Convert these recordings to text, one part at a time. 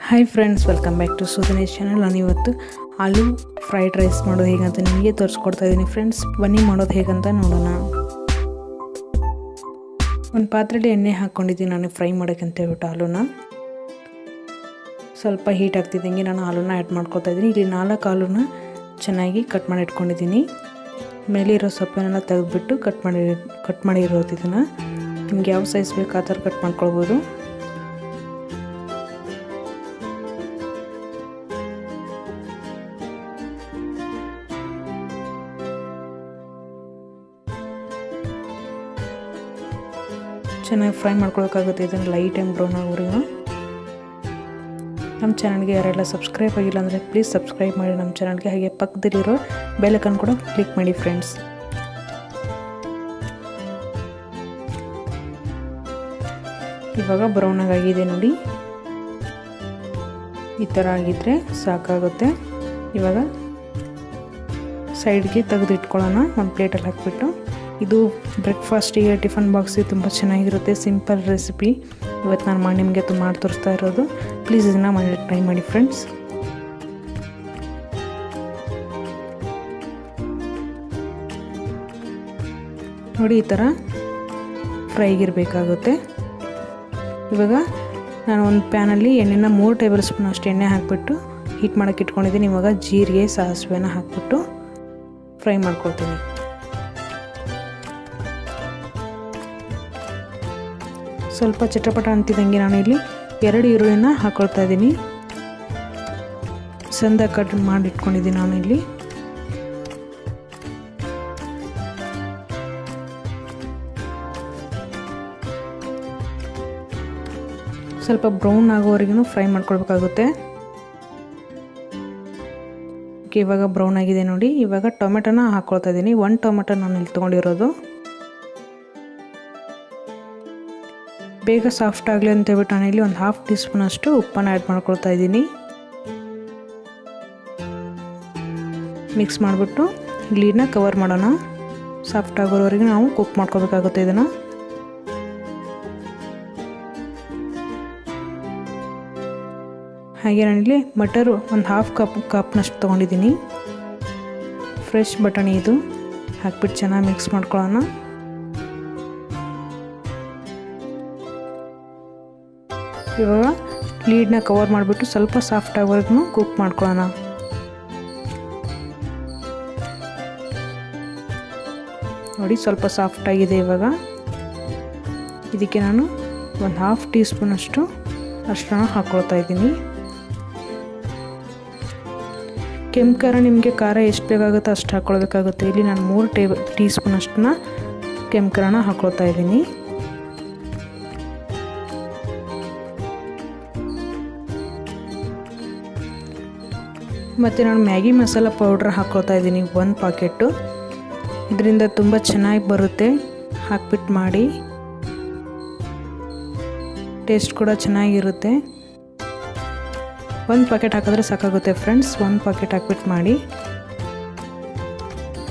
Hi friends, welcome back to Sudinesh channel. ನಾನಿವತ್ತು aloo fried rice ಮಾಡೋದು ಹೇಗಂತ ನಿಮಗೆ ತೋರಿಸ್ಕೊಡ್ತಾ ಇದ್ದೀನಿ ಫ್ರೆಂಡ್ಸ್. ಬನ್ನಿ ಮಾಡೋದು ಹೇಗಂತ ನೋಡೋಣ. ಒಂದು ಪಾತ್ರೆಯಲ್ಲಿ ಎಣ್ಣೆ ಹಾಕ್ಕೊಂಡಿದ್ದೀನಿ ನಾನು ಫ್ರೈ ಮಾಡೋಕ್ಕೆ ಅಂತ ಹೇಳ್ಬಿಟ್ಟು ಆಲೂನ ಸ್ವಲ್ಪ ಹೀಟ್ ಆಗ್ತಿದ್ದಂಗೆ ನಾನು ಆಲೂನ ಆ್ಯಡ್ ಮಾಡ್ಕೊತಾ ಇದ್ದೀನಿ. ಇಲ್ಲಿ 4 ಆಲೂನ ಚೆನ್ನಾಗಿ ಕಟ್ ಮಾಡಿ ಇಟ್ಕೊಂಡಿದ್ದೀನಿ. ಮೇಲಿರೋ ಸೊಪ್ಪನ್ನೆಲ್ಲ ತೆಗೆದುಬಿಟ್ಟು ಕಟ್ ಮಾಡಿರೋದು. ಇದನ್ನು ನಿಮ್ಗೆ ಯಾವ ಸೈಜ್ ಬೇಕು ಆ ಥರ ಕಟ್ ಮಾಡ್ಕೊಳ್ಬೋದು. ಚೆನ್ನಾಗಿ ಫ್ರೈ ಮಾಡ್ಕೊಳಕ್ಕಾಗುತ್ತೆ. ಇದನ್ನು ಲೈಟ್ ಆ್ಯಂಡ್ ಬ್ರೌನ್ ಆಗೋವರೆಗೂ. ನಮ್ಮ ಚಾನಲ್ಗೆ ಯಾರೆಲ್ಲ ಸಬ್ಸ್ಕ್ರೈಬ್ ಆಗಿಲ್ಲ ಅಂದರೆ ಪ್ಲೀಸ್ ಸಬ್ಸ್ಕ್ರೈಬ್ ಮಾಡಿ ನಮ್ಮ ಚಾನಲ್ಗೆ. ಹಾಗೆ ಪಕ್ಕದಲ್ಲಿರೋ ಬೆಲ್ ಐಕಾನ್ ಕೂಡ ಕ್ಲಿಕ್ ಮಾಡಿ ಫ್ರೆಂಡ್ಸ್. ಇವಾಗ ಬ್ರೌನ್ ಆಗಿದೆ ನೋಡಿ, ಈ ಥರ ಆಗಿದ್ರೆ ಸಾಕಾಗುತ್ತೆ. ಇವಾಗ ಸೈಡ್ಗೆ ತೆಗೆದು ಇಟ್ಕೊಳ್ಳೋಣ ಒಂದು ಪ್ಲೇಟಲ್ಲಿ ಹಾಕಿಬಿಟ್ಟು. ಇದು ಬ್ರೇಕ್ಫಾಸ್ಟಿಗೆ, ಟಿಫನ್ ಬಾಕ್ಸಿಗೆ ತುಂಬ ಚೆನ್ನಾಗಿರುತ್ತೆ. ಸಿಂಪಲ್ ರೆಸಿಪಿ ಇವತ್ತು ನಾನು ನಿಮಗೆ ಮಾಡಿ ತೋರಿಸ್ತಾ ಇರೋದು. ಪ್ಲೀಸ್ ಇದನ್ನು ಮಾಡಿ ಟ್ರೈ ಮಾಡಿ ಫ್ರೆಂಡ್ಸ್. ನೋಡಿ, ಈ ಥರ ಫ್ರೈಗಿರಬೇಕಾಗುತ್ತೆ. ಇವಾಗ ನಾನು ಒಂದು ಪ್ಯಾನಲ್ಲಿ ಎಣ್ಣೆನ 3 ಟೇಬಲ್ ಸ್ಪೂನ್ ಅಷ್ಟು ಎಣ್ಣೆ ಹಾಕಿಬಿಟ್ಟು ಹೀಟ್ ಮಾಡೋಕ್ಕೆ ಇಟ್ಕೊಂಡಿದ್ದೀನಿ. ಇವಾಗ ಜೀರಿಗೆ, ಸಾಸಿವೆನ ಹಾಕಿಬಿಟ್ಟು ಫ್ರೈ ಮಾಡ್ಕೊಳ್ತೀನಿ. ಸ್ವಲ್ಪ ಚಟಪಟ ಅಂತಿದ್ದಂಗೆ ನಾನು ಇಲ್ಲಿ 2 ಈರುಳ್ಳಿನ ಹಾಕ್ಕೊಳ್ತಾ ಇದ್ದೀನಿ. ಸಣ್ಣ ಕಟ್ ಮಾಡಿ ಇಟ್ಕೊಂಡಿದ್ದೀನಿ ನಾನು ಇಲ್ಲಿ. ಸ್ವಲ್ಪ ಬ್ರೌನ್ ಆಗೋವರೆಗೂ ಫ್ರೈ ಮಾಡ್ಕೊಳ್ಬೇಕಾಗುತ್ತೆ. ಇವಾಗ ಬ್ರೌನ್ ಆಗಿದೆ ನೋಡಿ. ಇವಾಗ ಟೊಮೆಟೊನ ಹಾಕ್ಕೊಳ್ತಾ ಇದ್ದೀನಿ. 1 ಟೊಮೆಟೊ ನಾನು ಇಲ್ಲಿ ತೊಗೊಂಡಿರೋದು. ಬೇಗ ಸಾಫ್ಟ್ ಆಗಲಿ ಅಂತ ಹೇಳ್ಬಿಟ್ಟು ನಾನು ಇಲ್ಲಿ ಒಂದು 1/2 ಟೀ ಸ್ಪೂನ್ ಅಷ್ಟು ಉಪ್ಪನ್ನು ಆ್ಯಡ್ ಮಾಡ್ಕೊಳ್ತಾ ಇದ್ದೀನಿ. ಮಿಕ್ಸ್ ಮಾಡಿಬಿಟ್ಟು ಲೀಡ್ನ ಕವರ್ ಮಾಡೋಣ. ಸಾಫ್ಟ್ ಆಗೋವರೆಗೆ ನಾವು ಕುಕ್ ಮಾಡ್ಕೋಬೇಕಾಗುತ್ತೆ ಇದನ್ನು. ಹಾಗೆ ನಾನಿಲ್ಲಿ ಮಟರು ಒಂದು 1/2 ಕಪ್ನಷ್ಟು ತೊಗೊಂಡಿದ್ದೀನಿ. ಫ್ರೆಶ್ ಬಟಾಣಿ ಇದು. ಹಾಕ್ಬಿಟ್ಟು ಚೆನ್ನಾಗಿ ಮಿಕ್ಸ್ ಮಾಡ್ಕೊಳ್ಳೋಣ. ಇವಾಗ ಲೀಡ್ನ ಕವರ್ ಮಾಡಿಬಿಟ್ಟು ಸ್ವಲ್ಪ ಸಾಫ್ಟ್ ಆಗೋವರೆಗೂ ಕುಕ್ ಮಾಡ್ಕೊಳ್ಳೋಣ. ನೋಡಿ, ಸ್ವಲ್ಪ ಸಾಫ್ಟ್ ಆಗಿದೆ. ಇವಾಗ ಇದಕ್ಕೆ ನಾನು ಒಂದು 1/2 ಟೀ ಸ್ಪೂನ್ ಅಷ್ಟು ಅರಿಶಿನ ಹಾಕ್ಕೊಳ್ತಾ ಇದ್ದೀನಿ. ಕೆಂಪು ಖಾರ ನಿಮಗೆ ಖಾರ ಎಷ್ಟು ಬೇಕಾಗುತ್ತೋ ಅಷ್ಟು ಹಾಕ್ಕೊಳ್ಬೇಕಾಗುತ್ತೆ. ಇಲ್ಲಿ ನಾನು 3 ಟೀ ಸ್ಪೂನ್ ಅಷ್ಟನ್ನ ಕೆಂಪು ಖಾರನ ಹಾಕ್ಕೊಳ್ತಾ ಇದ್ದೀನಿ. ಮತ್ತು ನಾನು ಮ್ಯಾಗಿ ಮಸಾಲ ಪೌಡ್ರ್ ಹಾಕ್ಕೊಳ್ತಾ ಇದ್ದೀನಿ 1 ಪಾಕೆಟು. ಇದರಿಂದ ತುಂಬ ಚೆನ್ನಾಗಿ ಬರುತ್ತೆ. ಹಾಕ್ಬಿಟ್ಟು ಮಾಡಿ, ಟೇಸ್ಟ್ ಕೂಡ ಚೆನ್ನಾಗಿರುತ್ತೆ. 1 ಪಾಕೆಟ್ ಹಾಕಿದ್ರೆ ಸಾಕಾಗುತ್ತೆ ಫ್ರೆಂಡ್ಸ್. 1 ಪಾಕೆಟ್ ಹಾಕ್ಬಿಟ್ಟು ಮಾಡಿ,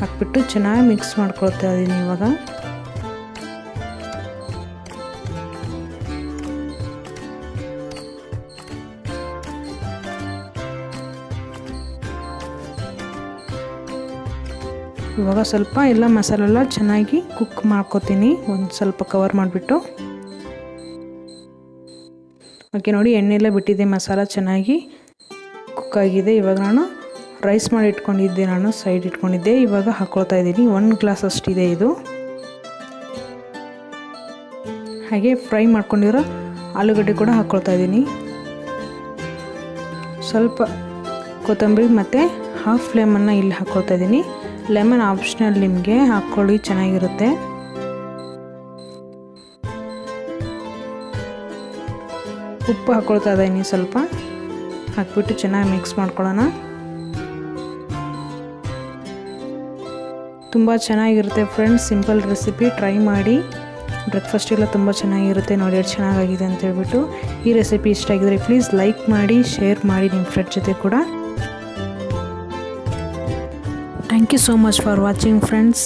ಹಾಕ್ಬಿಟ್ಟು ಚೆನ್ನಾಗಿ ಮಿಕ್ಸ್ ಮಾಡ್ಕೊಳ್ತಾ ಇದ್ದೀನಿ. ಇವಾಗ ಸ್ವಲ್ಪ ಎಲ್ಲ ಮಸಾಲೆಲ್ಲ ಚೆನ್ನಾಗಿ ಕುಕ್ ಮಾಡ್ಕೊತೀನಿ. ಒಂದು ಸ್ವಲ್ಪ ಕವರ್ ಮಾಡಿಬಿಟ್ಟು. ಓಕೆ ನೋಡಿ, ಎಣ್ಣೆಲ್ಲ ಬಿಟ್ಟಿದೆ, ಮಸಾಲ ಚೆನ್ನಾಗಿ ಕುಕ್ ಆಗಿದೆ. ಇವಾಗ ನಾನು ರೈಸ್ ಮಾಡಿ ಇಟ್ಕೊಂಡಿದ್ದೆ, ನಾನು ಸೈಡ್ ಇಟ್ಕೊಂಡಿದ್ದೆ. ಇವಾಗ ಹಾಕ್ಕೊಳ್ತಾ ಇದ್ದೀನಿ. 1 ಗ್ಲಾಸ್ ಅಷ್ಟಿದೆ ಇದು. ಹಾಗೆ ಫ್ರೈ ಮಾಡ್ಕೊಂಡಿರೋ ಆಲೂಗಡ್ಡೆ ಕೂಡ ಹಾಕ್ಕೊಳ್ತಾ ಇದ್ದೀನಿ. ಸ್ವಲ್ಪ ಕೊತ್ತಂಬರಿ ಮತ್ತು 1/2 ಲೆಮನ್ನ ಇಲ್ಲಿ ಹಾಕ್ಕೊಳ್ತಾ ಇದ್ದೀನಿ. ಲೆಮನ್ ಆಪ್ಷನಲ್, ನಿಮಗೆ ಹಾಕ್ಕೊಳ್ಳಿ, ಚೆನ್ನಾಗಿರುತ್ತೆ. ಉಪ್ಪು ಹಾಕ್ಕೊಳ್ತಾ ಇದ್ದೀನಿ ಸ್ವಲ್ಪ. ಹಾಕ್ಬಿಟ್ಟು ಚೆನ್ನಾಗಿ ಮಿಕ್ಸ್ ಮಾಡ್ಕೊಳ್ಳೋಣ. ತುಂಬ ಚೆನ್ನಾಗಿರುತ್ತೆ ಫ್ರೆಂಡ್ಸ್. ಸಿಂಪಲ್ ರೆಸಿಪಿ, ಟ್ರೈ ಮಾಡಿ. ಬ್ರೇಕ್ಫಾಸ್ಟಿಗೆಲ್ಲ ತುಂಬ ಚೆನ್ನಾಗಿರುತ್ತೆ. ನೋಡಿ ಎಷ್ಟು ಚೆನ್ನಾಗಿದೆ ಅಂತ ಹೇಳ್ಬಿಟ್ಟು. ಈ ರೆಸಿಪಿ ಇಷ್ಟ ಆಗಿದ್ರೆ ಪ್ಲೀಸ್ ಲೈಕ್ ಮಾಡಿ, ಶೇರ್ ಮಾಡಿ ನಿಮ್ಮ ಫ್ರೆಂಡ್ ಜೊತೆ ಕೂಡ. Thank you so much for watching friends.